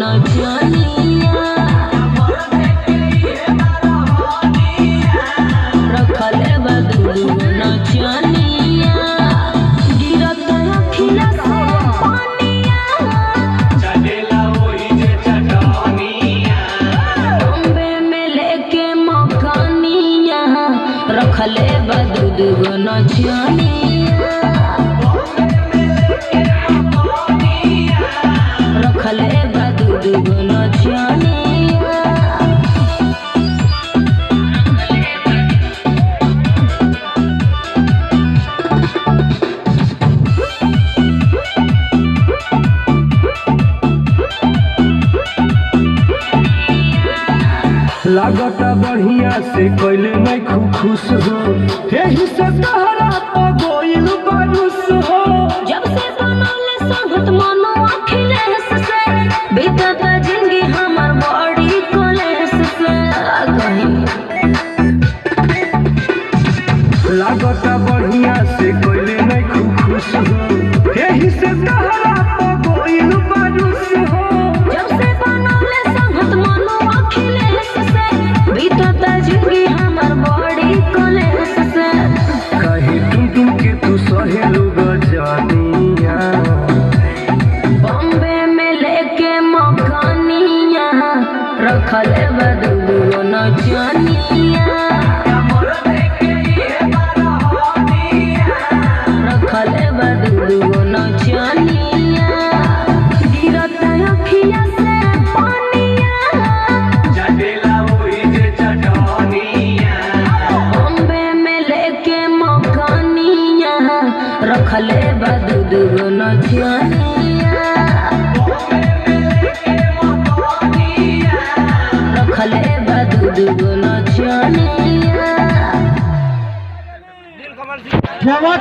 नचनिया रखले बा दूगो नचनिया गिरत अखिया से पानिया चलेला ओही जे चटनिया बॉम्बे में लेके मकानिया रखले बा दूगो नचनिया रखले बा दूगो नचनिया लागता बढ़िया से कैले नहीं खुश हो यही से तहरा तो गोइल बारूस हो जब से बनौले संगत मनो अखिलेश से बीतत जिंदगी हमर बड़ी कलेश से कहीं लागता बढ़िया से कैले नहीं खुश हो यही से तहरा तो गोइल बारूस हो जब से बनौले संगत मनो अखिलेश से बीतत जिंदगी हमर बड़ी कलेश से कहीं तुम के तू सहे लोग जानिया बॉम्बे में लेके मकानिया रखले बा दूगो नचनिया रखले बा दूगो नचनिया गिरत अखिया से पानिया चलेला ओही जे चटनिया बॉम्बे में लेके मकानिया रखले बा दूगो नचनिया रखले बा दूगो नचनिया।